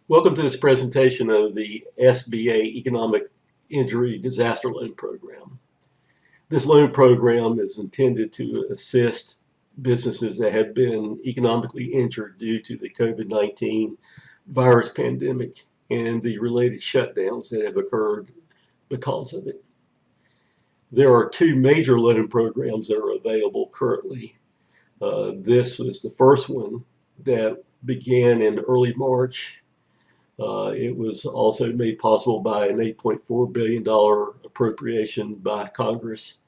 Welcome to this presentation of the SBA Economic Injury Disaster Loan Program. This loan program is intended to assist businesses that have been economically injured due to the COVID-19 virus pandemic and the related shutdowns that have occurred because of it. There are two major loan programs that are available currently. This was the first one that began in early March. It was also made possible by an $8.4 billion appropriation by Congress.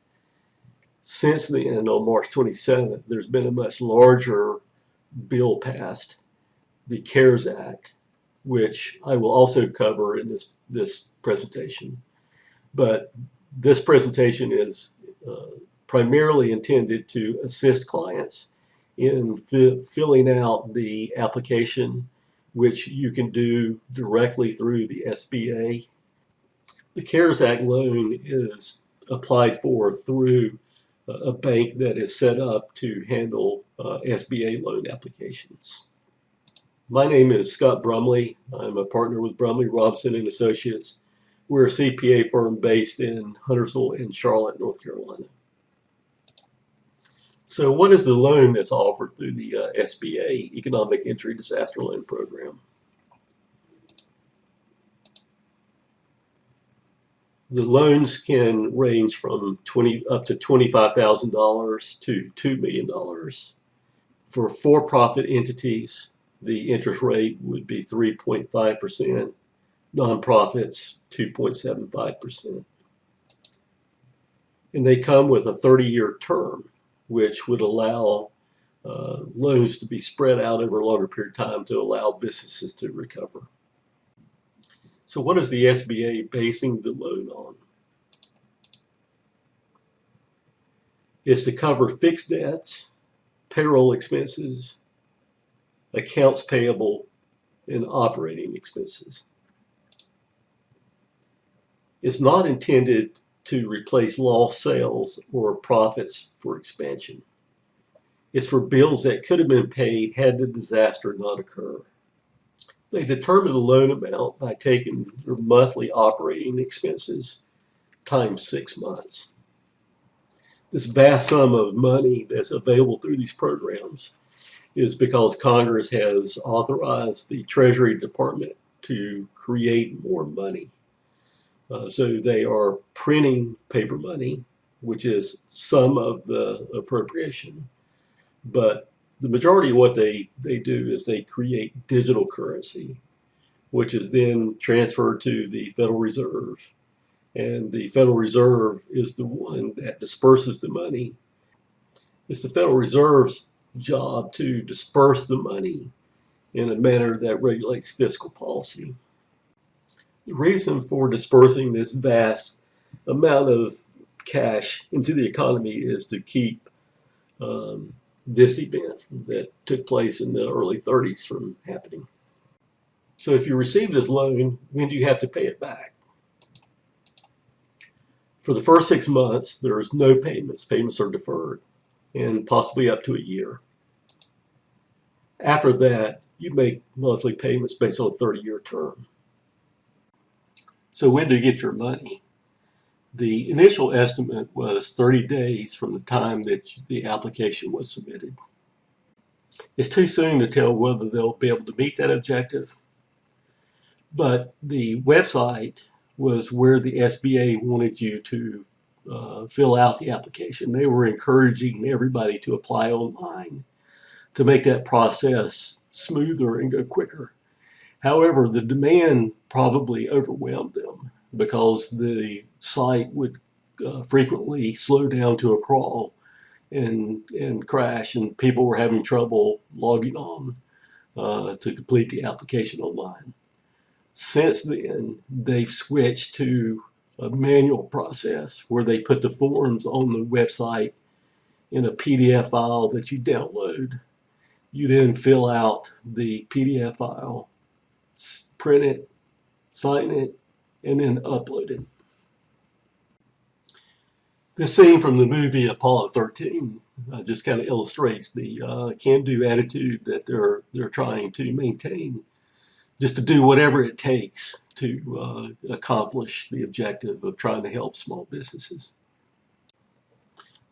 Since then, on March 27th, there's been a much larger bill passed, the CARES Act, which I will also cover in this presentation. But this presentation is primarily intended to assist clients in filling out the application, which you can do directly through the SBA. The CARES Act loan is applied for through a bank that is set up to handle SBA loan applications. My name is Scott Brumley. I'm a partner with Brumley, Robson and Associates. We're a CPA firm based in Huntersville and Charlotte, North Carolina. So what is the loan that's offered through the SBA Economic Injury Disaster Loan Program? The loans can range from up to $25,000 to $2 million. For-profit entities, the interest rate would be 3.5%, nonprofits 2.75%. And they come with a 30-year term, which would allow loans to be spread out over a longer period of time to allow businesses to recover. So what is the SBA basing the loan on? It's to cover fixed debts, payroll expenses, accounts payable, and operating expenses. It's not intended to replace lost sales or profits for expansion. It's for bills that could have been paid had the disaster not occurred. They determine the loan amount by taking your monthly operating expenses times 6 months. This vast sum of money that's available through these programs is because Congress has authorized the Treasury Department to create more money. So they are printing paper money, which is some of the appropriation. But the majority of what they do is they create digital currency, which is then transferred to the Federal Reserve. And the Federal Reserve is the one that disperses the money. It's the Federal Reserve's job to disperse the money in a manner that regulates fiscal policy. The reason for dispersing this vast amount of cash into the economy is to keep this event that took place in the early 30s from happening. So if you receive this loan, when do you have to pay it back? For the first 6 months, there's no payments. Payments are deferred, and possibly up to a year. After that, you make monthly payments based on a 30-year term. So when do you get your money? The initial estimate was 30 days from the time that the application was submitted. It's too soon to tell whether they'll be able to meet that objective, but the website was where the SBA wanted you to fill out the application. They were encouraging everybody to apply online to make that process smoother and go quicker. However, the demand probably overwhelmed them because the site would frequently slow down to a crawl and crash, and people were having trouble logging on to complete the application online. Since then, they've switched to a manual process where they put the forms on the website in a PDF file that you download. You then fill out the PDF file, print it, sign it, and then upload it. This scene from the movie Apollo 13 just kind of illustrates the can-do attitude that they're trying to maintain just to do whatever it takes to accomplish the objective of trying to help small businesses.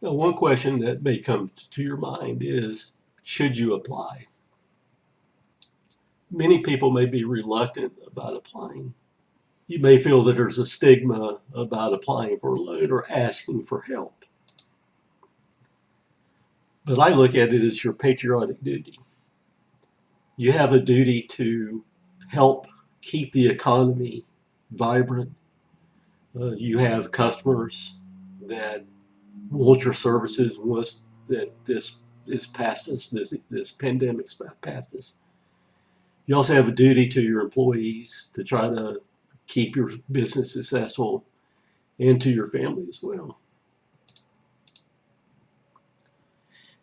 Now, one question that may come to your mind is, should you apply? Many people may be reluctant about applying. You may feel that there's a stigma about applying for a loan or asking for help. But I look at it as your patriotic duty. You have a duty to help keep the economy vibrant. You have customers that want your services once that this is past us, this pandemic's past us. You also have a duty to your employees to try to keep your business successful, and to your family as well.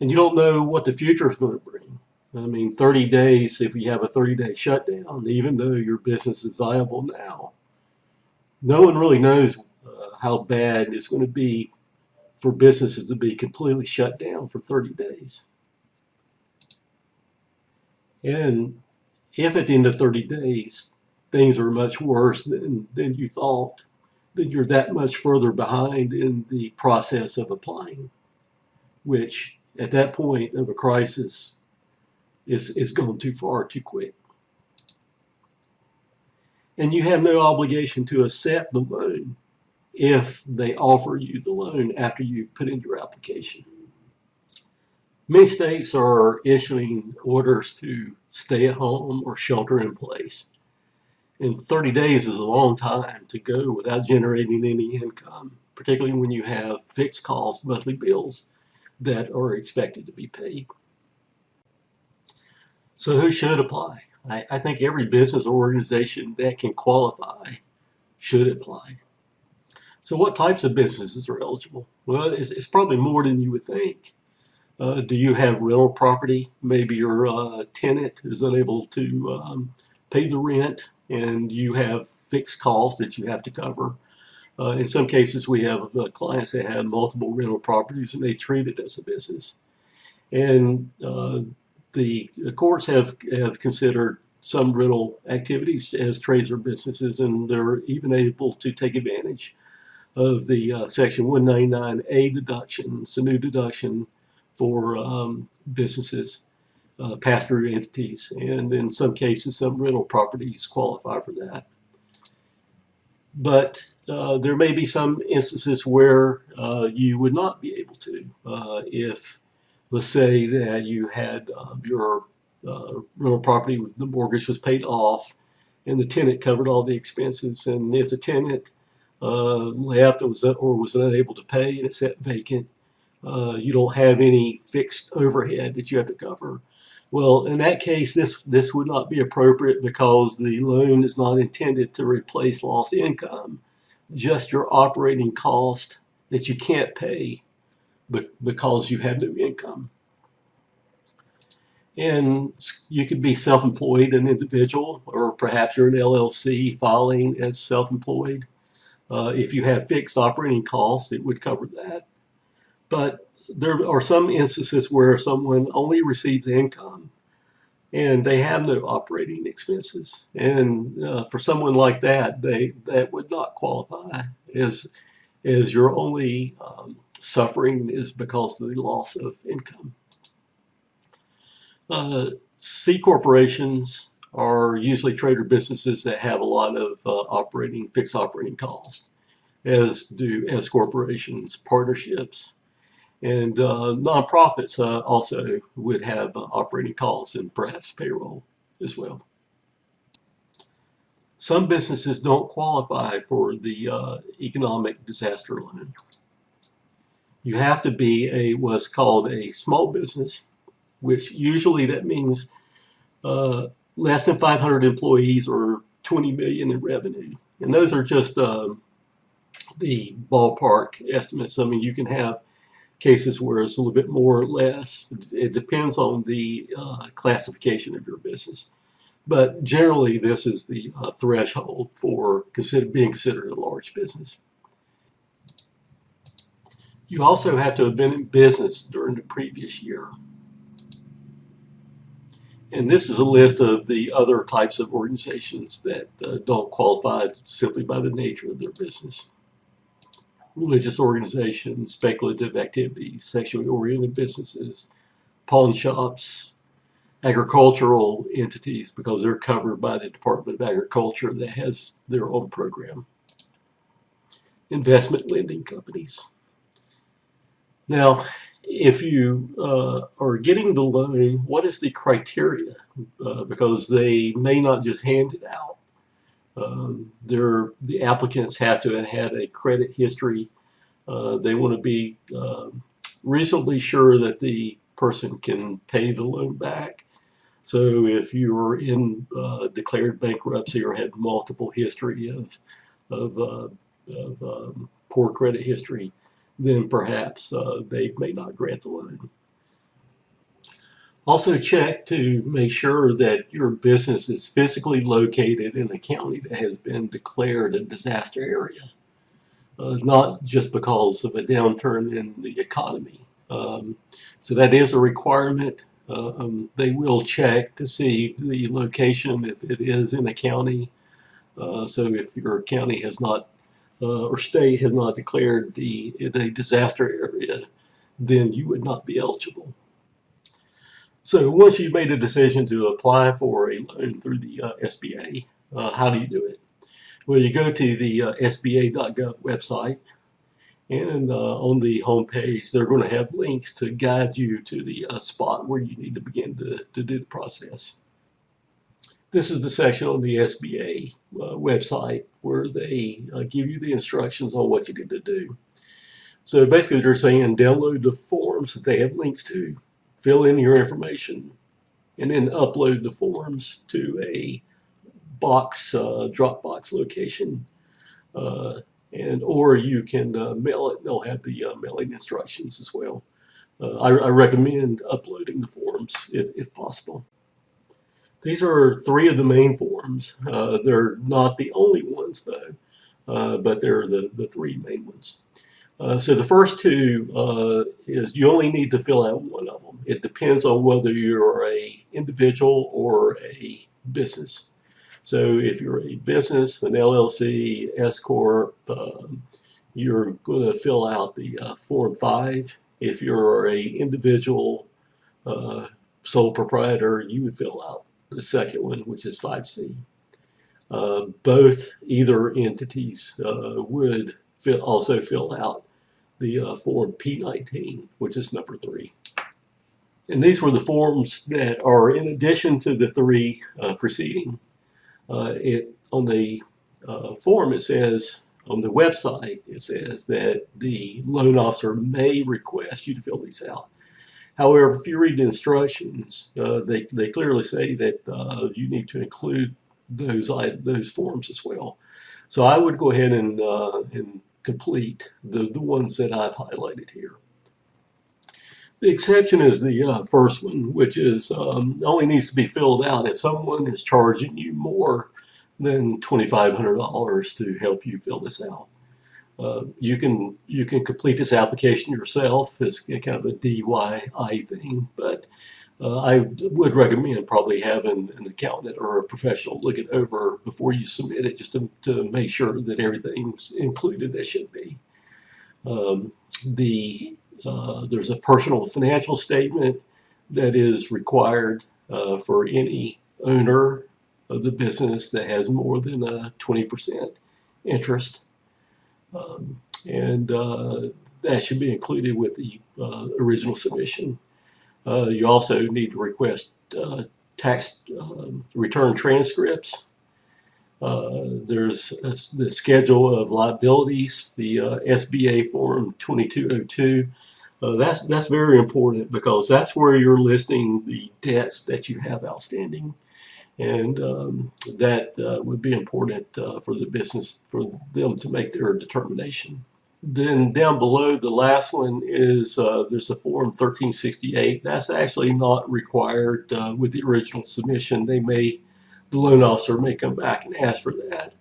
And you don't know what the future is going to bring. I mean, 30 days, if you have a 30-day shutdown, even though your business is viable now, no one really knows how bad it's going to be for businesses to be completely shut down for 30 days. And if at the end of 30 days, things are much worse than you thought, then you're that much further behind in the process of applying, which at that point of a crisis is gone too far too quick. And you have no obligation to accept the loan if they offer you the loan after you put in your application. Many states are issuing orders to stay at home or shelter in place. And 30 days is a long time to go without generating any income, particularly when you have fixed cost monthly bills that are expected to be paid. So who should apply? I think every business or organization that can qualify should apply. So what types of businesses are eligible? Well, it's probably more than you would think. Do you have rental property? Maybe your tenant is unable to pay the rent, and you have fixed costs that you have to cover. In some cases, we have clients that have multiple rental properties and they treat it as a business. And the courts have considered some rental activities as trades or businesses, and they're even able to take advantage of the Section 199A deduction. It's a new deduction for businesses, pass-through entities, and in some cases, some rental properties qualify for that. But there may be some instances where you would not be able to. If, let's say that you had your rental property, the mortgage was paid off, and the tenant covered all the expenses, and if the tenant left or was unable to pay and it's sat vacant, you don't have any fixed overhead that you have to cover. Well, in that case, this would not be appropriate because the loan is not intended to replace lost income, just your operating cost that you can't pay because you have no income. And you could be self-employed, an individual, or perhaps you're an LLC filing as self-employed. If you have fixed operating costs, it would cover that. But there are some instances where someone only receives income and they have no operating expenses. And for someone like that, that would not qualify as your only suffering is because of the loss of income. C corporations are usually trader businesses that have a lot of fixed operating costs, as do S corporations, partnerships. And nonprofits also would have operating costs and perhaps payroll as well. Some businesses don't qualify for the economic disaster loan. You have to be what's called a small business, which usually that means less than 500 employees or 20 million in revenue. And those are just the ballpark estimates. I mean, you can have cases where it's a little bit more or less. It depends on the classification of your business. But generally, this is the threshold for being considered a large business. You also have to have been in business during the previous year. And this is a list of the other types of organizations that don't qualify simply by the nature of their business. Religious organizations, speculative activities, sexually oriented businesses, pawn shops, agricultural entities, because they're covered by the Department of Agriculture that has their own program. Investment lending companies. Now, if you are getting the loan, what is the criteria? Because they may not just hand it out. The applicants have to have had a credit history. They want to be reasonably sure that the person can pay the loan back. So if you're in declared bankruptcy or had multiple history of poor credit history, then perhaps they may not grant the loan. Also check to make sure that your business is physically located in a county that has been declared a disaster area, not just because of a downturn in the economy. So that is a requirement. They will check to see the location if it is in a county. So if your county has not or state has not declared it a disaster area, then you would not be eligible. So once you've made a decision to apply for a loan through the SBA, how do you do it? Well, you go to the SBA.gov website, and on the home page, they're going to have links to guide you to the spot where you need to begin to do the process. This is the section on the SBA website where they give you the instructions on what you need to do. So basically they're saying download the forms that they have links to, fill in your information, and then upload the forms to a Dropbox location. Or you can mail it. They'll have the mailing instructions as well. I recommend uploading the forms if possible. These are three of the main forms. They're not the only ones though, but they're the three main ones. So the first two is you only need to fill out one of them. It depends on whether you're an individual or a business. So if you're a business, an LLC, S Corp, you're going to fill out the Form 5. If you're an individual sole proprietor, you would fill out the second one, which is 5C. Both either entities would also fill out the Form P19, which is number 3. And these were the forms that are in addition to the 3 preceding. On the form it says, on the website it says that the loan officer may request you to fill these out. However, if you read the instructions, they clearly say that you need to include those forms as well. So I would go ahead and complete the ones that I've highlighted here. The exception is the first one, which is only needs to be filled out if someone is charging you more than $2,500 to help you fill this out. You can complete this application yourself. It's kind of a DIY thing, but I would recommend probably having an accountant or a professional look it over before you submit it, just to make sure that everything's included that should be. There's a personal financial statement that is required for any owner of the business that has more than a 20% interest. That should be included with the original submission. You also need to request tax return transcripts. There's the schedule of liabilities, the SBA Form 2202. That's very important because that's where you're listing the debts that you have outstanding. And that would be important for the business, for them to make their determination. Then down below, the last one is there's a Form 1368. That's actually not required with the original submission. The loan officer may come back and ask for that.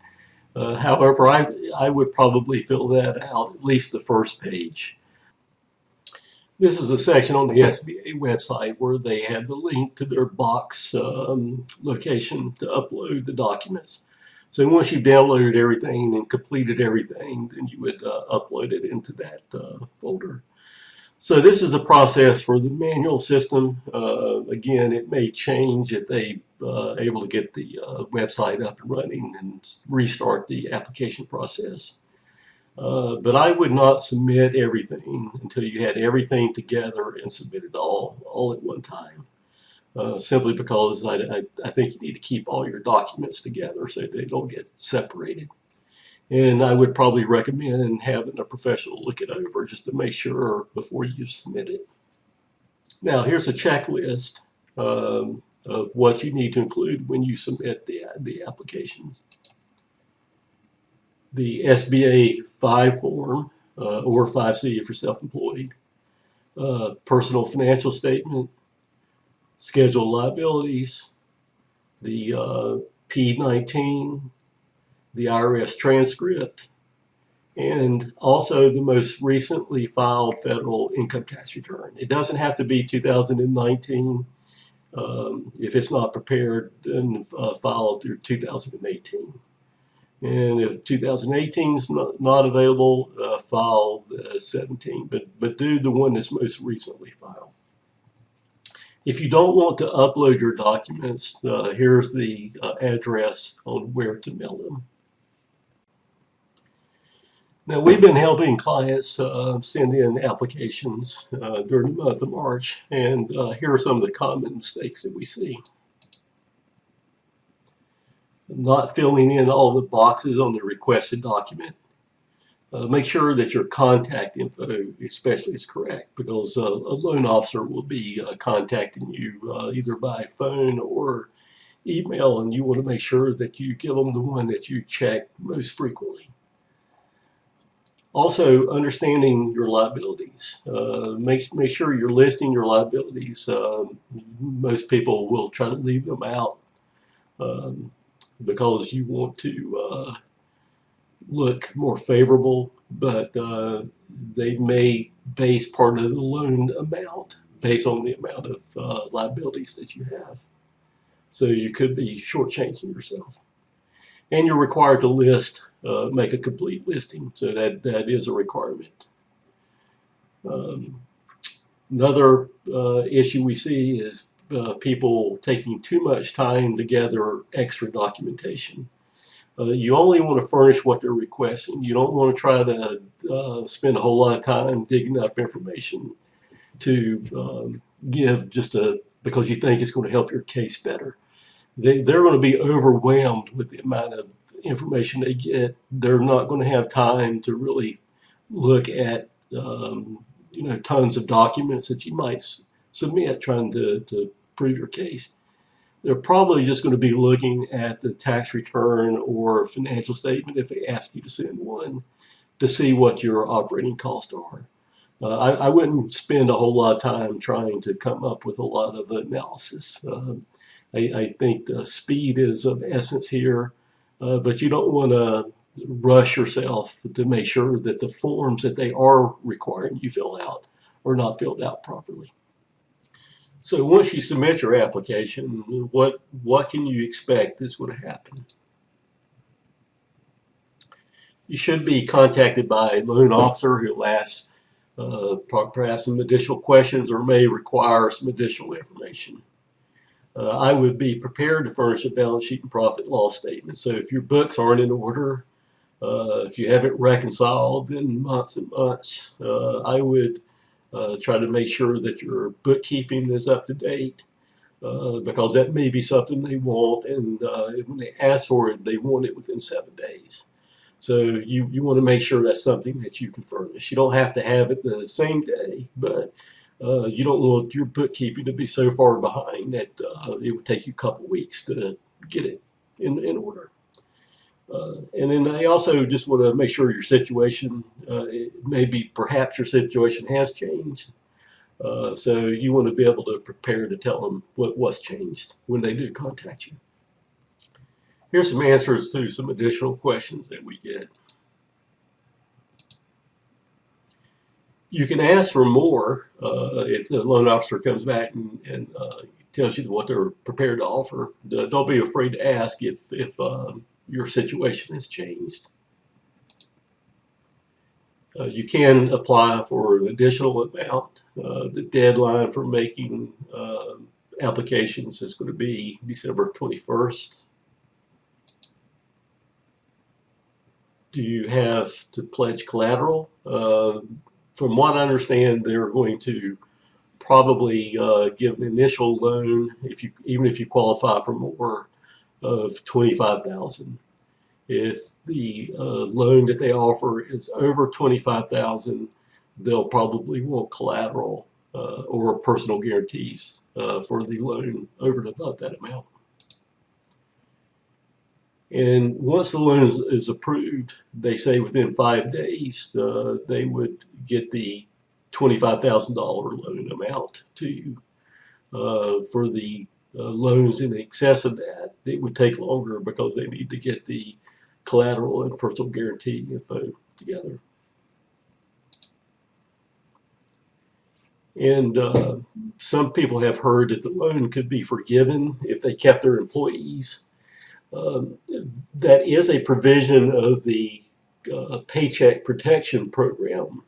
However, I would probably fill that out, at least the first page. This is a section on the SBA website where they have the link to their box location to upload the documents. So once you've downloaded everything and completed everything, then you would upload it into that folder. So this is the process for the manual system. Again, it may change if they able to get the website up and running and restart the application process. But I would not submit everything until you had everything together and submitted all at one time. Simply because I think you need to keep all your documents together so they don't get separated. And I would probably recommend having a professional look it over just to make sure before you submit it. Now here's a checklist of what you need to include when you submit the applications. The SBA 5 form or 5C if you're self-employed, personal financial statement, schedule liabilities, the P-19, the IRS transcript, and also the most recently filed federal income tax return. It doesn't have to be 2019. If it's not prepared, then file through 2018. And if 2018 is not available, file 17, but do the one that's most recently filed. If you don't want to upload your documents, here's the address on where to mail them. Now, we've been helping clients send in applications during the month of March, and here are some of the common mistakes that we see. Not filling in all the boxes on the requested document. Make sure that your contact info especially is correct, because a loan officer will be contacting you either by phone or email, and you want to make sure that you give them the one that you check most frequently. Also, understanding your liabilities. Make sure you're listing your liabilities. Most people will try to leave them out because you want to look more favorable, but they may base part of the loan amount based on the amount of liabilities that you have. So you could be shortchanging yourself. And you're required to list, make a complete listing, so that is a requirement. Another issue we see is people taking too much time to gather extra documentation. You only want to furnish what they're requesting. You don't want to try to spend a whole lot of time digging up information to give just because you think it's going to help your case better. They're going to be overwhelmed with the amount of information they get. They're not going to have time to really look at tons of documents that you might submit trying to prove your case. They're probably just going to be looking at the tax return or financial statement if they ask you to send one to see what your operating costs are. I wouldn't spend a whole lot of time trying to come up with a lot of analysis. I think the speed is of essence here, but you don't want to rush yourself to make sure that the forms that they are requiring you fill out are not filled out properly. So once you submit your application, what can you expect is going to happen? You should be contacted by a loan officer who will ask perhaps some additional questions or may require some additional information. I would be prepared to furnish a balance sheet and profit and loss statement. So if your books aren't in order, if you haven't reconciled in months and months, I would try to make sure that your bookkeeping is up to date, because that may be something they want, and when they ask for it, they want it within 7 days. So you want to make sure that's something that you can furnish. You don't have to have it the same day, but you don't want your bookkeeping to be so far behind that it would take you a couple weeks to get it in order. And then I also just want to make sure your situation, perhaps your situation has changed. So you want to be able to prepare to tell them what's changed when they do contact you. Here's some answers to some additional questions that we get. You can ask for more if the loan officer comes back and tells you what they're prepared to offer. Don't be afraid to ask if your situation has changed. You can apply for an additional amount. The deadline for making applications is going to be December 21st. Do you have to pledge collateral? From what I understand, they're going to probably give an initial loan, even if you qualify for more, of $25,000. If the loan that they offer is over $25,000, they'll probably want collateral or personal guarantees for the loan over and above that amount. And once the loan is approved, they say within 5 days they would get the $25,000 loan amount to you. For the loans in excess of that, it would take longer because they need to get the collateral and personal guarantee info together. And some people have heard that the loan could be forgiven if they kept their employees. That is a provision of the Paycheck Protection Program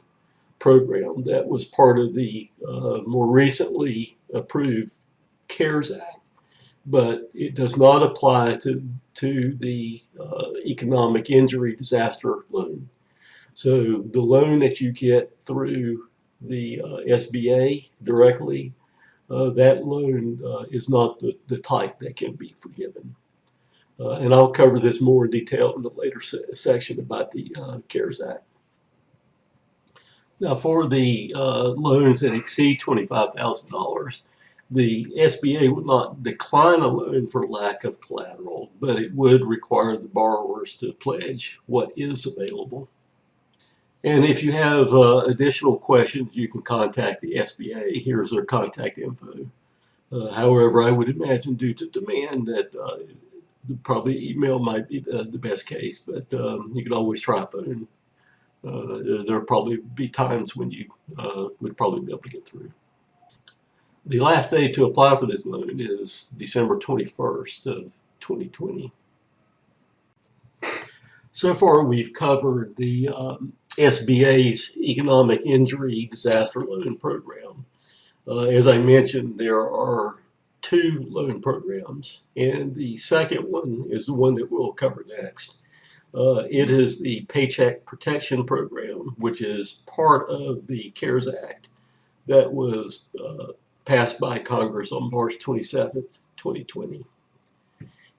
that was part of the more recently approved CARES Act, but it does not apply to the economic injury disaster loan. So the loan that you get through the SBA directly, that loan is not the type that can be forgiven. And I'll cover this more in detail in the later section about the CARES Act. Now, for the loans that exceed $25,000, the SBA would not decline a loan for lack of collateral, but it would require the borrowers to pledge what is available. And if you have additional questions, you can contact the SBA. Here's their contact info. However, I would imagine due to demand that probably email might be the best case, but you could always try phone. There'll probably be times when you would probably be able to get through. The last day to apply for this loan is December 21st of 2020. So far, we've covered the SBA's Economic Injury Disaster Loan Program. As I mentioned, there are 2 loan programs, and the second one is the one that we'll cover next. It is the Paycheck Protection Program, which is part of the CARES Act that was passed by Congress on March 27th, 2020.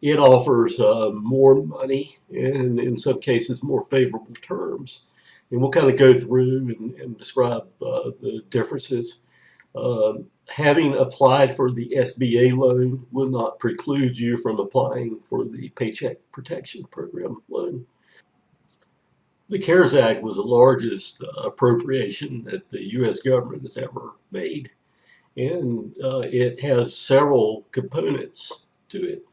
It offers more money and in some cases more favorable terms. And we'll kind of go through and describe the differences. Having applied for the SBA loan will not preclude you from applying for the Paycheck Protection Program loan. The CARES Act was the largest appropriation that the U.S. government has ever made, and it has several components to it.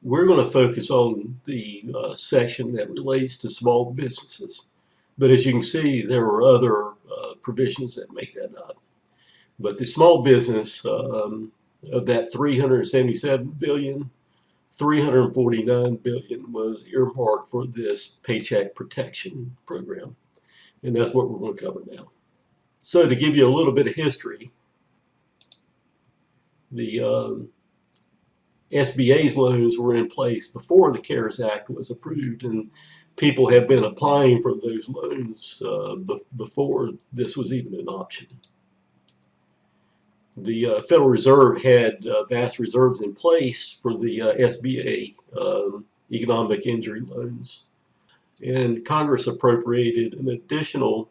We're going to focus on the section that relates to small businesses, but as you can see, there are other provisions that make that up. But the small business of that $377 billion, $349 billion was earmarked for this Paycheck Protection Program, and that's what we're going to cover now. So to give you a little bit of history, the SBA's loans were in place before the CARES Act was approved, and people have been applying for those loans before this was even an option. The Federal Reserve had vast reserves in place for the SBA economic injury loans, and Congress appropriated an additional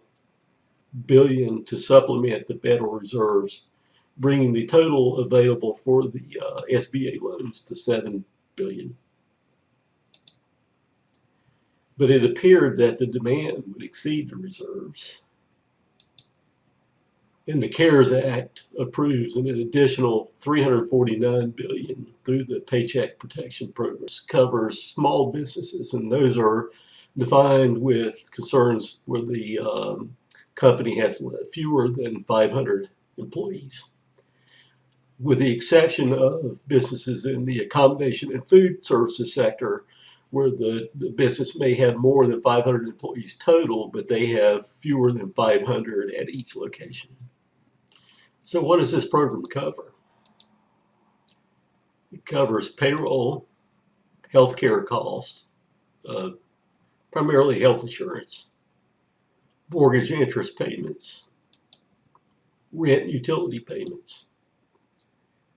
$1 billion to supplement the Federal Reserves, bringing the total available for the SBA loans to $7 billion. But it appeared that the demand would exceed the reserves. And the CARES Act approves an additional $349 billion through the Paycheck Protection Program. This covers small businesses, and those are defined with concerns where the company has fewer than 500 employees. With the exception of businesses in the accommodation and food services sector, where the business may have more than 500 employees total, but they have fewer than 500 at each location. So what does this program cover? It covers payroll, healthcare costs, primarily health insurance, mortgage interest payments, rent and utility payments,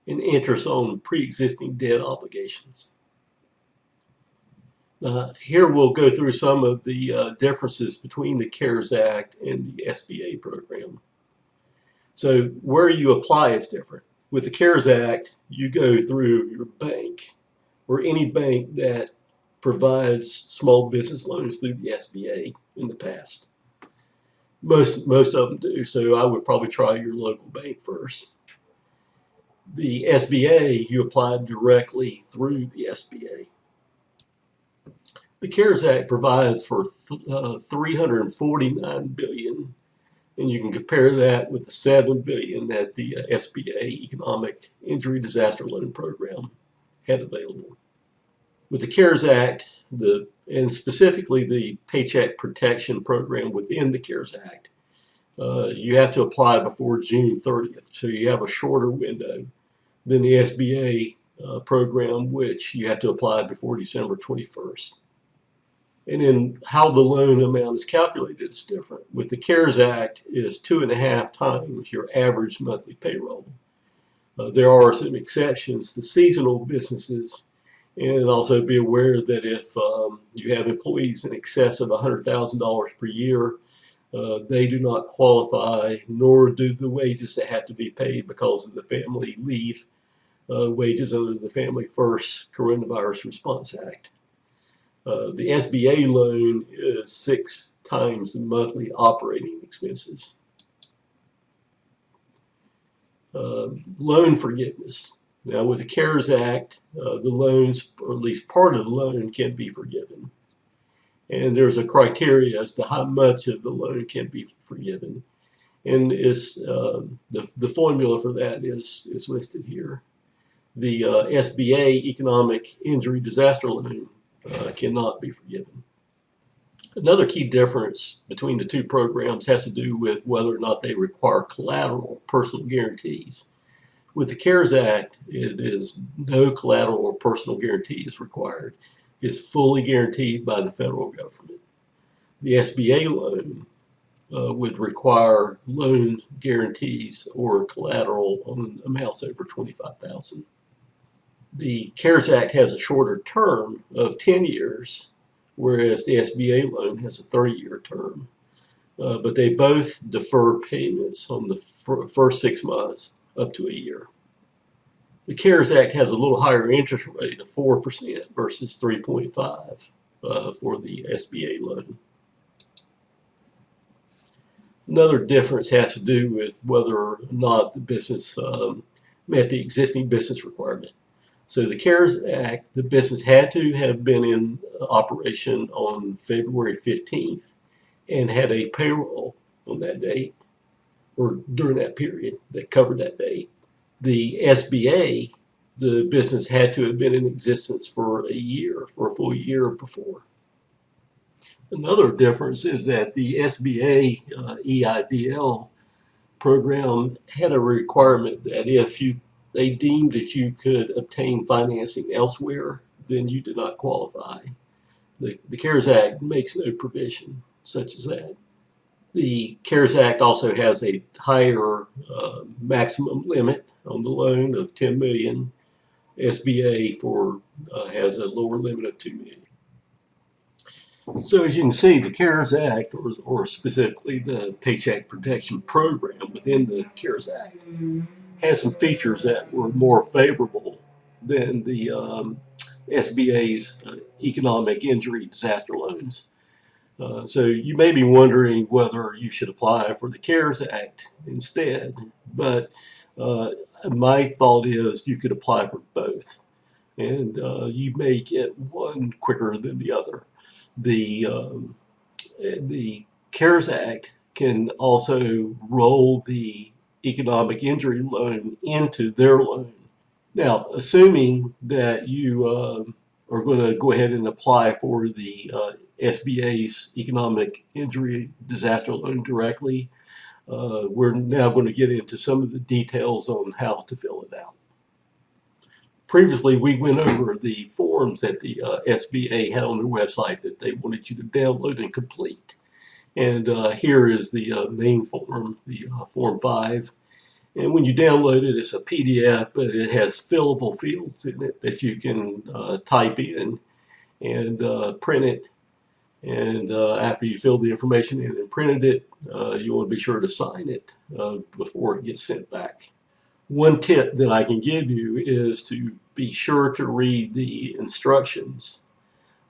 and interest on pre-existing debt obligations. Here we'll go through some of the differences between the CARES Act and the SBA program. So where you apply is different. With the CARES Act, you go through your bank or any bank that provides small business loans through the SBA in the past. Most of them do, so I would probably try your local bank first. The SBA, you apply directly through the SBA. The CARES Act provides for $349 billion, and you can compare that with the $7 billion that the SBA Economic Injury Disaster Loan Program had available. With the CARES Act, and specifically the Paycheck Protection Program within the CARES Act, you have to apply before June 30th, so you have a shorter window than the SBA program, which you have to apply before December 21st. And then how the loan amount is calculated is different. With the CARES Act, it is 2.5 times your average monthly payroll. There are some exceptions to seasonal businesses, and also be aware that if you have employees in excess of $100,000 per year, they do not qualify, nor do the wages that have to be paid because of the family leave wages under the Family First Coronavirus Response Act. The SBA loan is 6 times the monthly operating expenses. Loan forgiveness. Now, with the CARES Act, the loans, or at least part of the loan, can be forgiven. And there's a criteria as to how much of the loan can be forgiven. And the formula for that is listed here. The SBA Economic Injury Disaster Loan cannot be forgiven. Another key difference between the two programs has to do with whether or not they require collateral personal guarantees. With the CARES Act, it is no collateral or personal guarantee is required. It's fully guaranteed by the federal government. The SBA loan would require loan guarantees or collateral on amounts over $25,000. The CARES Act has a shorter term of 10 years, whereas the SBA loan has a 30-year term. But they both defer payments on the first 6 months up to a year. The CARES Act has a little higher interest rate of 4% versus 3.5% for the SBA loan. Another difference has to do with whether or not the business met the existing business requirement. So the CARES Act, the business had to have been in operation on February 15th and had a payroll on that date or during that period that covered that date. The SBA, the business had to have been in existence for a year, for a full year before. Another difference is that the SBA EIDL program had a requirement that if they deemed that you could obtain financing elsewhere, then you did not qualify. The CARES Act makes no provision such as that. The CARES Act also has a higher maximum limit on the loan of $10 million. SBA has a lower limit of $2 million. So as you can see, the CARES Act, or specifically the Paycheck Protection Program within the CARES Act, has some features that were more favorable than the SBA's Economic Injury Disaster Loans. So you may be wondering whether you should apply for the CARES Act instead, but my thought is you could apply for both, and you may get one quicker than the other. The CARES Act can also roll the economic injury loan into their loan. Now, assuming that you are going to go ahead and apply for the SBA's economic injury disaster loan directly, we're now going to get into some of the details on how to fill it out. Previously, we went over the forms that the SBA had on their website that they wanted you to download and complete. And here is the main form, the Form 5. And when you download it, it's a PDF, but it has fillable fields in it that you can type in and print it. And after you fill the information in and printed it, you want to be sure to sign it before it gets sent back. One tip that I can give you is to be sure to read the instructions.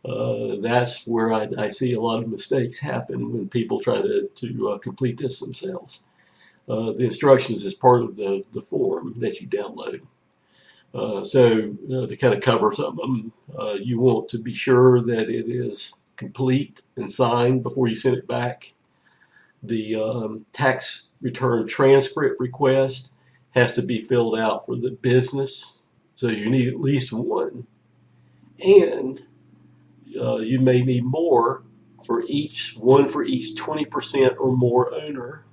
That's where I see a lot of mistakes happen when people try to complete this themselves. The instructions is part of the form that you download. So to kind of cover some of them, you want to be sure that it is complete and signed before you send it back. The tax return transcript request has to be filled out for the business, so you need at least one. And you may need more for each 20% or more owner.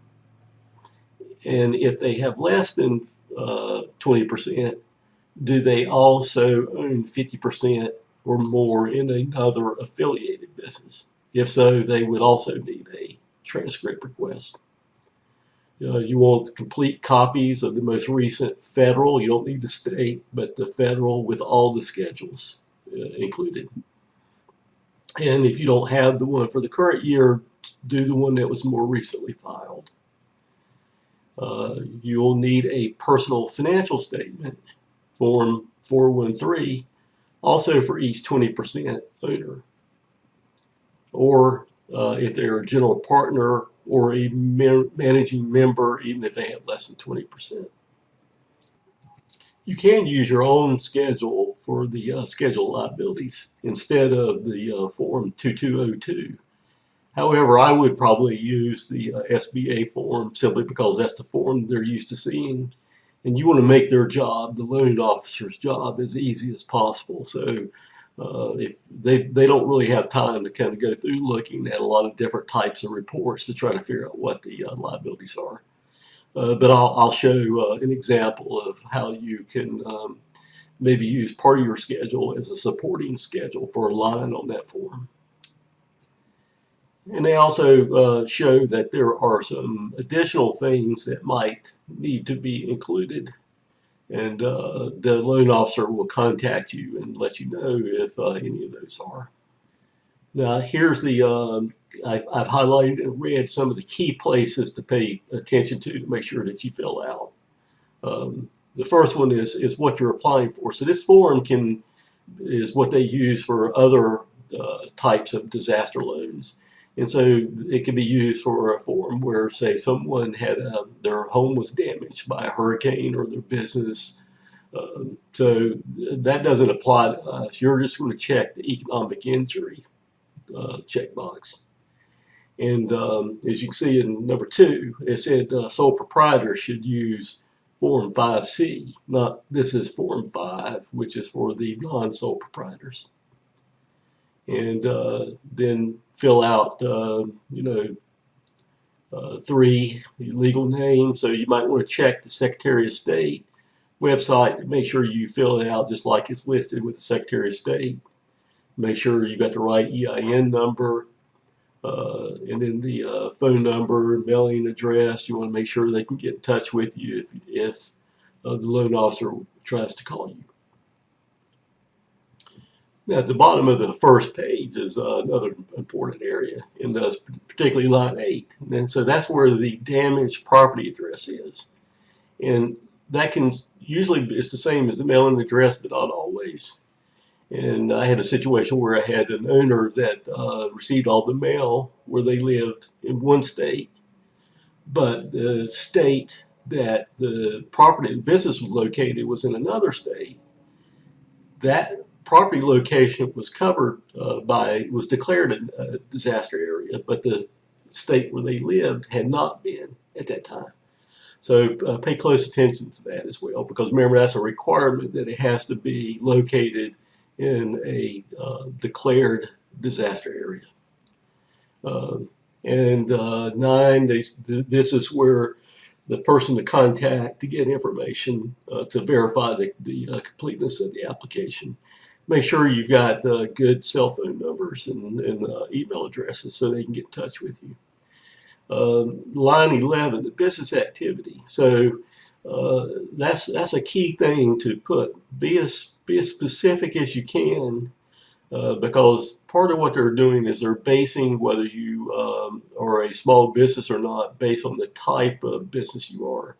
And if they have less than 20%, do they also own 50% or more in another affiliated business? If so, they would also need a transcript request. You want complete copies of the most recent federal. You don't need the state, but the federal with all the schedules included. And if you don't have the one for the current year, do the one that was more recently filed. You'll need a personal financial statement, Form 413, also for each 20% owner. Or if they're a general partner or a managing member, even if they have less than 20%. You can use your own schedule for the schedule liabilities instead of the Form 2202. However, I would probably use the SBA form simply because that's the form they're used to seeing. And you want to make their job, the loan officer's job, as easy as possible. So if they don't really have time to kind of go through looking at a lot of different types of reports to try to figure out what the liabilities are. But I'll show an example of how you can maybe use part of your schedule as a supporting schedule for a line on that form. And they also show that there are some additional things that might need to be included. And the loan officer will contact you and let you know if any of those are. Now, here's the, I've highlighted and read some of the key places to pay attention to make sure that you fill out. The first one is what you're applying for. So this form is what they use for other types of disaster loans. And so it can be used for a form where, say, someone had their home was damaged by a hurricane or their business. So that doesn't apply to us. You're just going to check the economic injury checkbox. And as you can see in number 2, it said sole proprietor should use Form 5C. This is Form 5, which is for the non-sole proprietors. And then fill out, 3, legal name. So you might want to check the Secretary of State website to make sure you fill it out just like it's listed with the Secretary of State. Make sure you got the right EIN number, and then the phone number, mailing address. You want to make sure they can get in touch with you if the loan officer tries to call you. Now, at the bottom of the first page is another important area, and particularly line 8. And so that's where the damaged property address is. And that can usually, it's the same as the mailing address, but not always. And I had a situation where I had an owner that received all the mail where they lived in one state, but the state that the property and business was located was in another state. That property location was covered was declared a disaster area, but the state where they lived had not been at that time. So pay close attention to that as well, because remember, that's a requirement that it has to be located in a declared disaster area. And 9, this is where the person to contact to get information to verify the completeness of the application. Make sure you've got good cell phone numbers and email addresses so they can get in touch with you. Line 11, the business activity. So that's a key thing to put. Be as specific as you can, because part of what they're doing is they're basing whether you are a small business or not based on the type of business you are,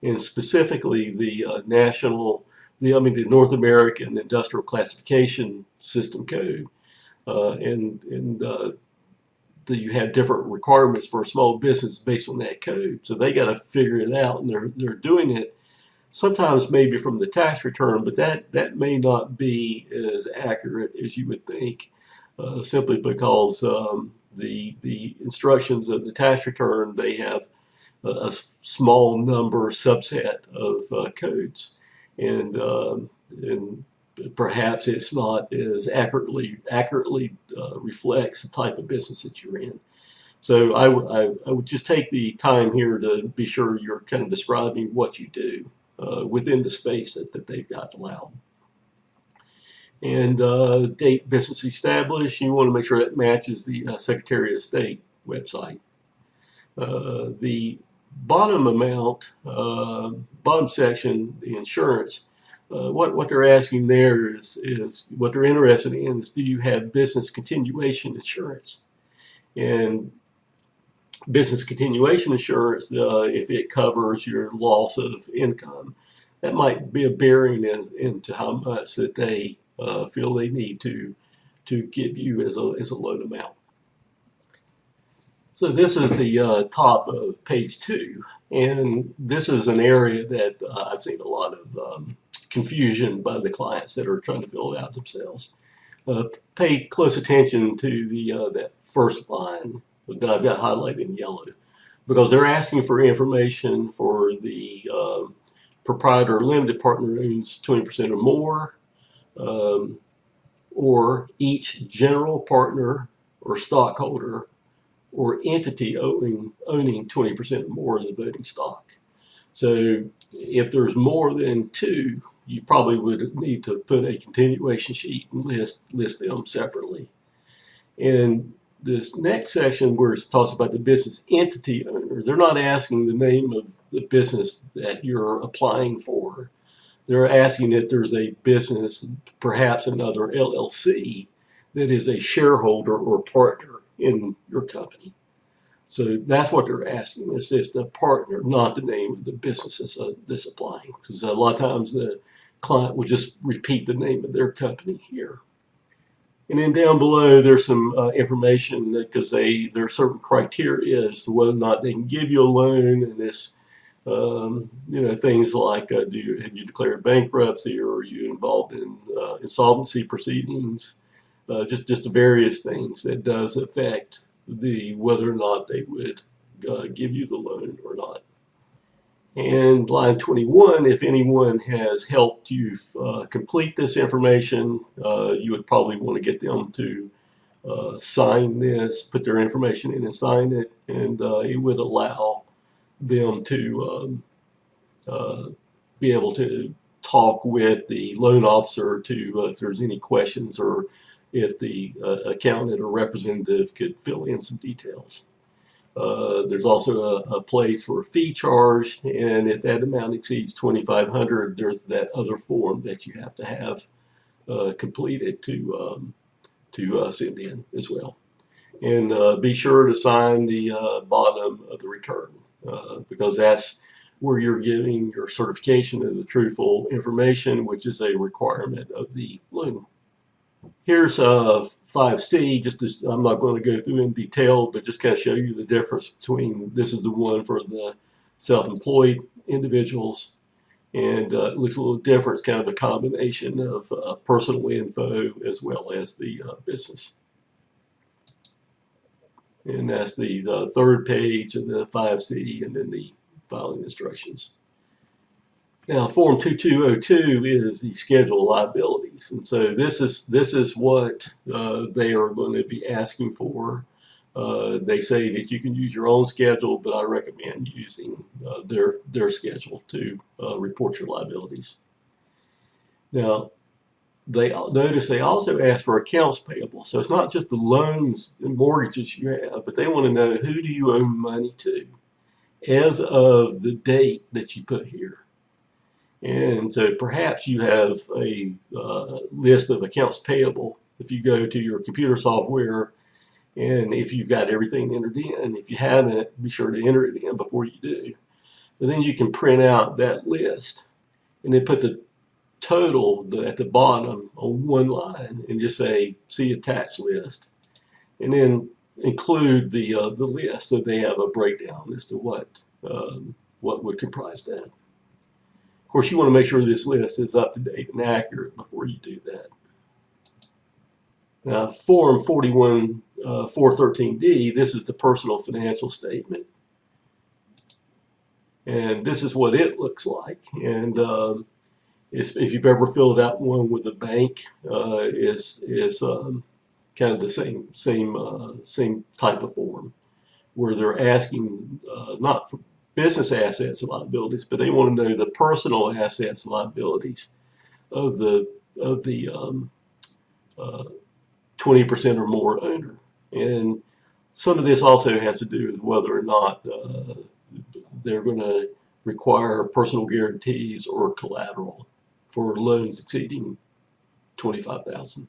and specifically the the North American Industrial Classification System Code, you have different requirements for a small business based on that code. So they got to figure it out, and they're doing it sometimes maybe from the tax return, but that may not be as accurate as you would think, simply because the instructions of the tax return, they have a small number subset of codes, and perhaps it's not as accurately reflects the type of business that you're in. So I would just take the time here to be sure you're kind of describing what you do within the space that they've got allowed. And date business established, you want to make sure that matches the Secretary of State website. The bottom amount, bottom section, the insurance, what they're asking there is what they're interested in is, do you have business continuation insurance? And business continuation insurance, if it covers your loss of income, that might be a bearing into how much that they feel they need to give you as a loan amount. So this is the top of page 2, and this is an area that I've seen a lot of confusion by the clients that are trying to fill it out themselves. Pay close attention to that first line that I've got highlighted in yellow, because they're asking for information for the proprietor or limited partner who owns 20% or more, or each general partner or stockholder or entity owning 20% or more of the voting stock. So if there's more than 2, you probably would need to put a continuation sheet and list them separately. And this next section where it talks about the business entity owner, they're not asking the name of the business that you're applying for. They're asking if there's a business, perhaps another LLC, that is a shareholder or partner in your company. So that's what they're asking. It's just a partner, not the name of the business that's applying. Because a lot of times the client will just repeat the name of their company here. And then down below, there's some information, because there are certain criteria as to whether or not they can give you a loan. And this, things like, have you declared bankruptcy, or are you involved in insolvency proceedings? Just the various things that does affect whether or not they would give you the loan or not. And line 21, if anyone has helped you complete this information, you would probably want to get them to sign this, put their information in and sign it, and it would allow them to be able to talk with the loan officer to if there's any questions, or if the accountant or representative could fill in some details. There's also a place for a fee charge, and if that amount exceeds $2,500, there's that other form that you have to have completed to send in as well. And be sure to sign the bottom of the return, because that's where you're giving your certification of the truthful information, which is a requirement of the loan. Here's 5C, I'm not going to go through in detail, but just kind of show you the difference between, this is the one for the self-employed individuals, and it looks a little different. It's kind of a combination of personal info as well as the business. And that's the third page of the 5C, and then the filing instructions. Now, Form 2202 is the schedule of liabilities, and so this is what they are going to be asking for. They say that you can use your own schedule, but I recommend using their schedule to report your liabilities. Now, they notice they also ask for accounts payable, so it's not just the loans and mortgages you have, but they want to know who do you owe money to as of the date that you put here. And so perhaps you have a list of accounts payable. If you go to your computer software, and if you've got everything entered in, if you haven't, be sure to enter it in before you do. But then you can print out that list and then put the total at the bottom on one line and just say, see attached list. And then include the list so they have a breakdown as to what would comprise that. Of course, you want to make sure this list is up to date and accurate before you do that. Now, Form 413D, this is the personal financial statement. And this is what it looks like. And if you've ever filled out one with a bank, is kind of the same type of form, where they're asking not for business assets and liabilities, but they want to know the personal assets and liabilities of the 20% or more owner. And some of this also has to do with whether or not they're going to require personal guarantees or collateral for loans exceeding $25,000.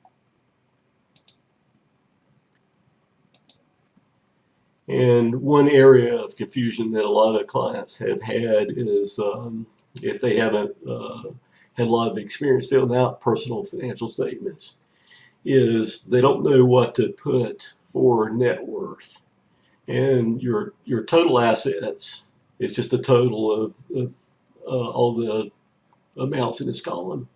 And one area of confusion that a lot of clients have had is if they haven't had a lot of experience filling out personal financial statements, is they don't know what to put for net worth. And your total assets is just a total of all the amounts in this column.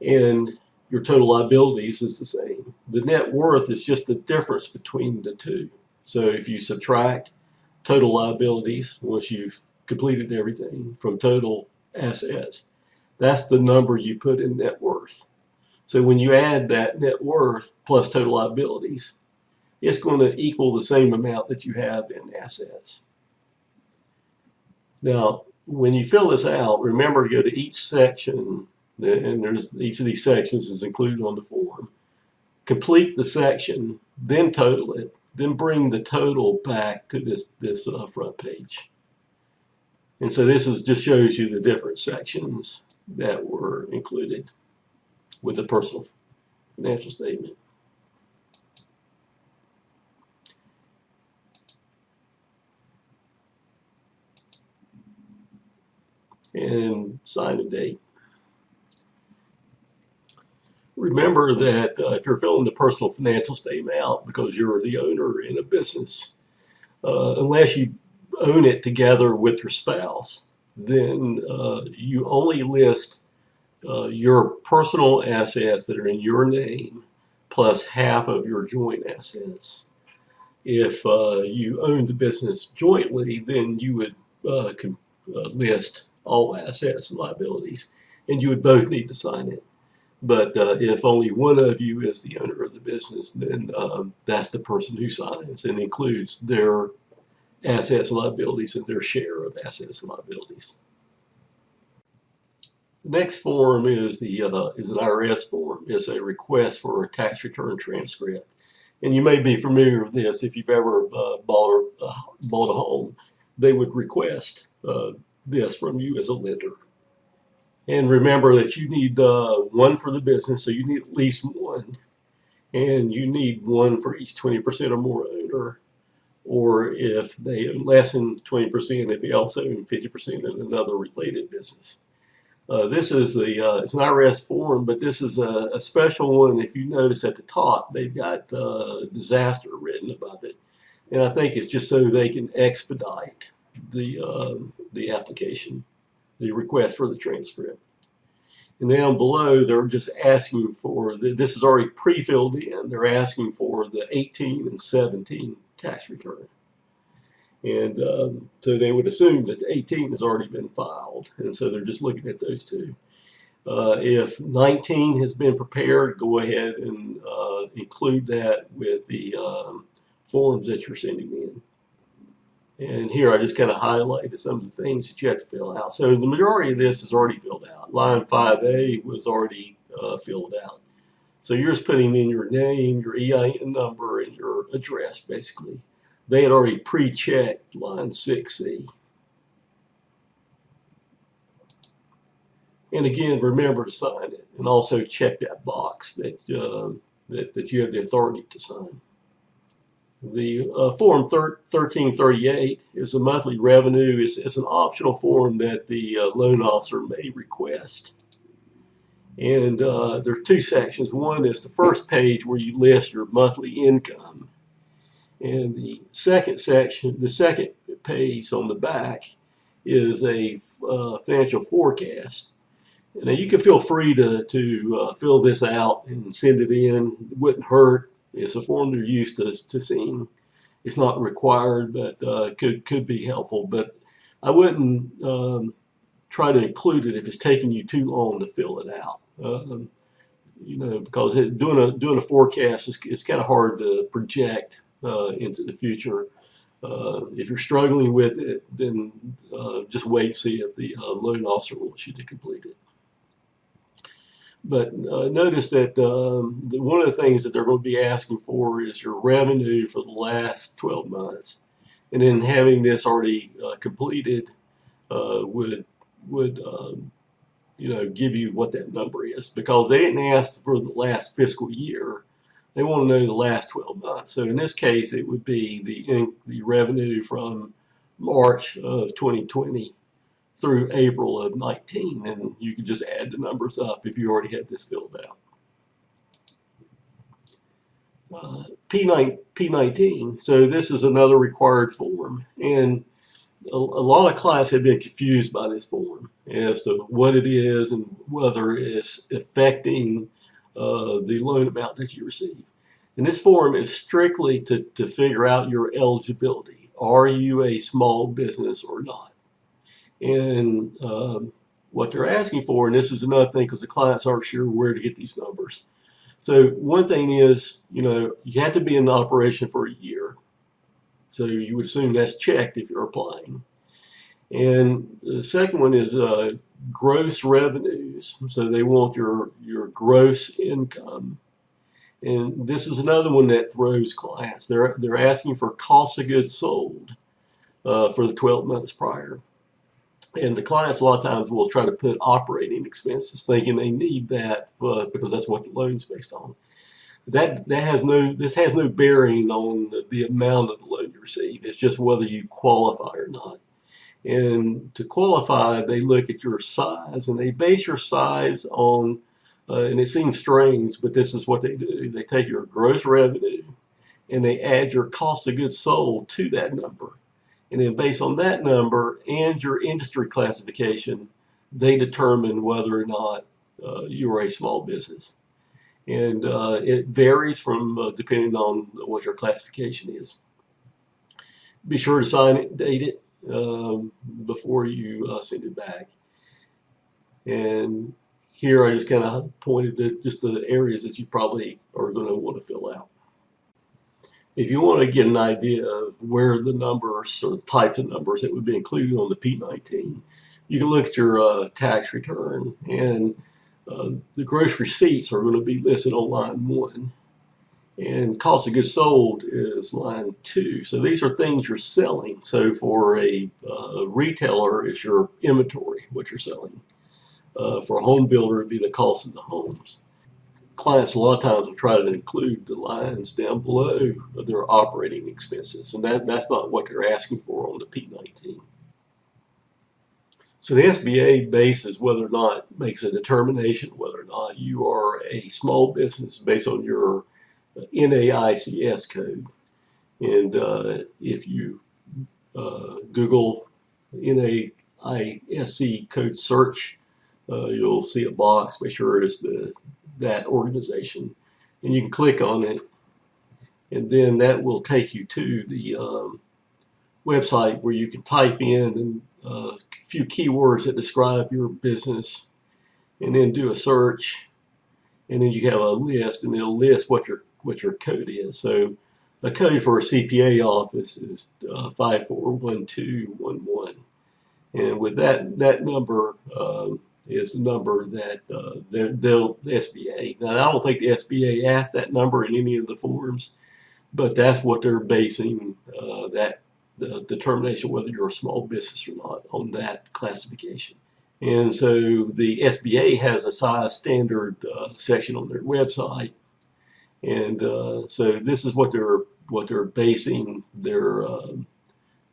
And your total liabilities is the same. The net worth is just the difference between the two. So if you subtract total liabilities, once you've completed everything, from total assets, that's the number you put in net worth. So when you add that net worth plus total liabilities, it's going to equal the same amount that you have in assets. Now, when you fill this out, remember to go to each section, and each of these sections is included on the form. Complete the section, then total it, then bring the total back to this front page. And so this just shows you the different sections that were included with the personal financial statement. And sign and date. Remember that if you're filling the personal financial statement out because you're the owner in a business, unless you own it together with your spouse, then you only list your personal assets that are in your name plus half of your joint assets. If you own the business jointly, then you would list all assets and liabilities, and you would both need to sign it. But if only one of you is the owner of the business, then that's the person who signs and includes their assets and liabilities and their share of assets and liabilities. The next form is an IRS form. It's a request for a tax return transcript. And you may be familiar with this if you've ever bought a home. They would request this from you as a lender. And remember that you need one for the business, so you need at least one. And you need one for each 20% or more owner. Or if they own less than 20%, if they also own 50% in another related business. This is it's an IRS form, but this is a special one. If you notice at the top, they've got disaster written above it. And I think it's just so they can expedite the application, the request for the transcript. And down below, they're just asking for, this is already pre-filled in, they're asking for the 18 and 17 tax return. And so they would assume that 18 has already been filed, and so they're just looking at those two. If 19 has been prepared, go ahead and include that with the forms that you're sending in. And here I just kind of highlighted some of the things that you have to fill out. So the majority of this is already filled out. Line 5A was already filled out. So you're just putting in your name, your EIN number, and your address, basically. They had already pre-checked line 6C. And again, remember to sign it, and also check that box that that you have the authority to sign. The Form 1338 is a monthly revenue. It's an optional form that the loan officer may request. And there's two sections. One is the first page where you list your monthly income. And the second section, the second page on the back, is a financial forecast. Now you can feel free to fill this out and send it in. It wouldn't hurt. It's a form they're used to seeing. It's not required, but could be helpful. But I wouldn't try to include it if it's taking you too long to fill it out. You know, because doing a forecast is kind of hard to project into the future. If you're struggling with it, then just wait and see if the loan officer wants you to complete it. But notice that one of the things that they're going to be asking for is your revenue for the last 12 months. And then having this already completed would you know, give you what that number is, because they didn't ask for the last fiscal year. They want to know the last 12 months. So in this case, it would be the revenue from March of 2020 through April of 19, and you can just add the numbers up if you already had this filled out. P19, so this is another required form, and a lot of clients have been confused by this form as to what it is and whether it's affecting the loan amount that you receive. And this form is strictly to figure out your eligibility. Are you a small business or not? And what they're asking for, and this is another thing because the clients aren't sure where to get these numbers. So one thing is, you know, you have to be in operation for a year. So you would assume that's checked if you're applying. And the second one is gross revenues. So they want your gross income. And this is another one that throws clients. They're asking for cost of goods sold for the 12 months prior. And the clients a lot of times will try to put operating expenses, thinking they need that because that's what the loan's based on. This has no bearing on the amount of the loan you receive. It's just whether you qualify or not. And to qualify, they look at your size, and they base your size on, and it seems strange, but this is what they do. They take your gross revenue, and they add your cost of goods sold to that number. And then based on that number and your industry classification, they determine whether or not you are a small business. And it varies from depending on what your classification is. Be sure to sign it, date it before you send it back. And here I just kind of pointed to just the areas that you probably are going to want to fill out. If you want to get an idea of where the numbers or the types of numbers that would be included on the P19, you can look at your tax return, and the gross receipts are going to be listed on line 1, and cost of goods sold is line 2. So these are things you're selling. So for a retailer, it's your inventory, what you're selling. For a home builder, it'd be the cost of the homes. Clients a lot of times will try to include the lines down below of their operating expenses, and that's not what they're asking for on the P19. So the SBA bases whether or not, makes a determination whether or not you are a small business based on your NAICS code. And if you Google NAICS code search, you'll see a box. Make sure it's that organization, and you can click on it, and then that will take you to the website where you can type in a few keywords that describe your business, and then do a search, and then you have a list, and it'll list what your code is. So the code for a CPA office is 541211, and with that number is the number that the SBA. Now I don't think the SBA asked that number in any of the forms, but that's what they're basing that determination whether you're a small business or not on that classification. And so the SBA has a size standard section on their website, and so this is what they're basing their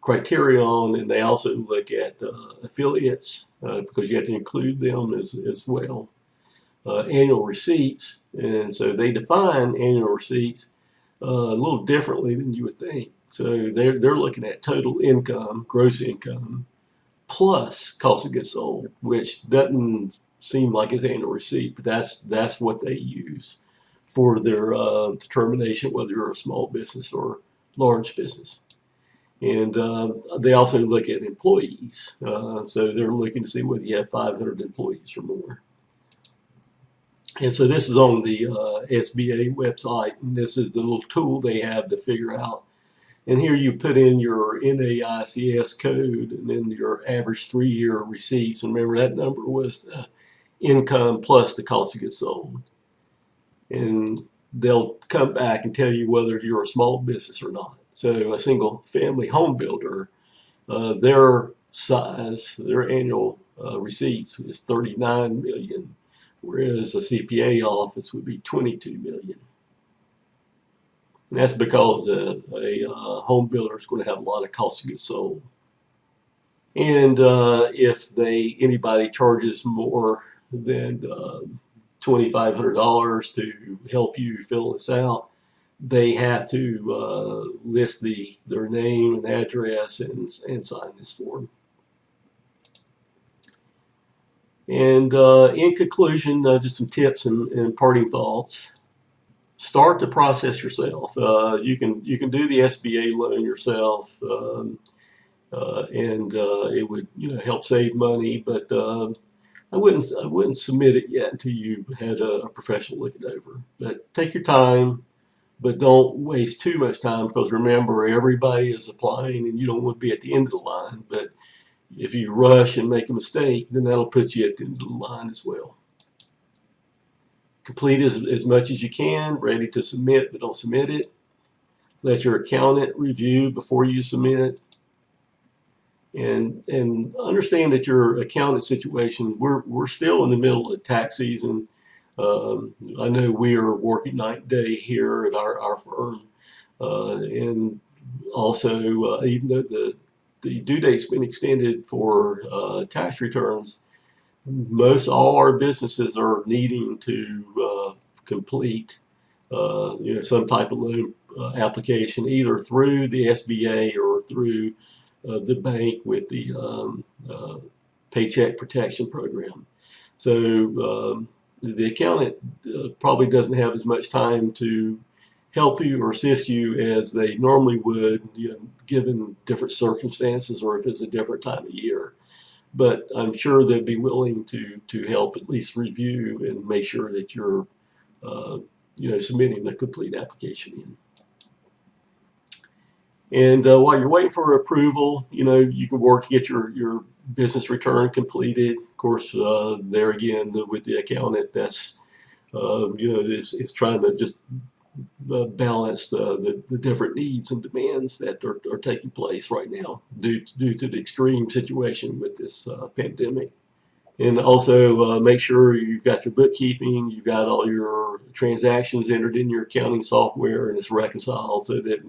criteria on. And they also look at affiliates because you have to include them as well. Annual receipts, and so they define annual receipts a little differently than you would think. So they're looking at total income, gross income, plus cost of goods sold, which doesn't seem like it's annual receipt, but that's what they use for their determination whether you're a small business or large business. And they also look at employees, so they're looking to see whether you have 500 employees or more. And so this is on the SBA website, and this is the little tool they have to figure out. And here you put in your NAICS code and then your average 3-year receipts. And remember, that number was the income plus the cost of goods sold. And they'll come back and tell you whether you're a small business or not. So a single family home builder, their size, their annual receipts is 39 million, whereas a CPA office would be 22 million. And that's because a home builder is going to have a lot of cost of goods sold. And if anybody charges more than $2,500 to help you fill this out, they have to list their name and address and sign this form. And in conclusion, just some tips and parting thoughts. Start the process yourself. You can do the SBA loan yourself, and it would help save money. But I wouldn't submit it yet until you had a professional look it over. But take your time, but don't waste too much time, because remember, everybody is applying, and you don't want to be at the end of the line. But if you rush and make a mistake, then that'll put you at the end of the line as well. Complete as much as you can, ready to submit, but don't submit it. Let your accountant review before you submit. And understand that your accountant situation, we're still in the middle of tax season. I know we are working night and day here at our firm. And also, even though the due date's been extended for tax returns, most all our businesses are needing to complete some type of loan application, either through the SBA or through the bank with the Paycheck protection program. So the accountant probably doesn't have as much time to help you or assist you as they normally would, given different circumstances or if it's a different time of year. But I'm sure they'd be willing to help at least review and make sure that you're submitting a complete application in. And while you're waiting for approval, you can work to get your business return completed. Of course, there again with the accountant, that's is trying to just balance the different needs and demands that are taking place right now due to the extreme situation with this pandemic. And also make sure you've got your bookkeeping, you've got all your transactions entered in your accounting software, and it's reconciled, so that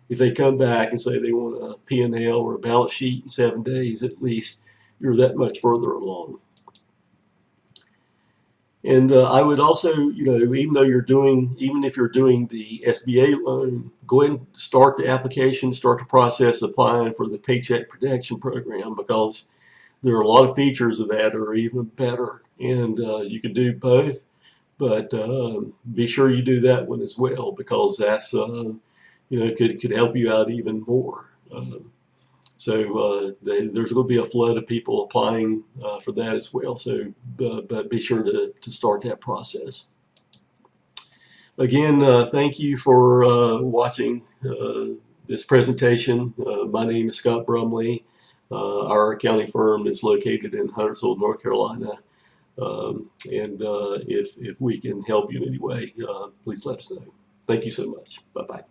if they come back and say they want a P&L or a balance sheet in 7 days, at least you're that much further along. And I would also, even if you're doing the SBA loan, go ahead and start the application, start the process applying for the Paycheck Protection Program, because there are a lot of features of that are even better. And you can do both, But be sure you do that one as well, because that's could help you out even more. There's going to be a flood of people applying for that as well. So, but be sure to start that process. Again, thank you for watching this presentation. My name is Scott Brumley. Our accounting firm is located in Huntersville, North Carolina. If we can help you in any way, please let us know. Thank you so much. Bye-bye.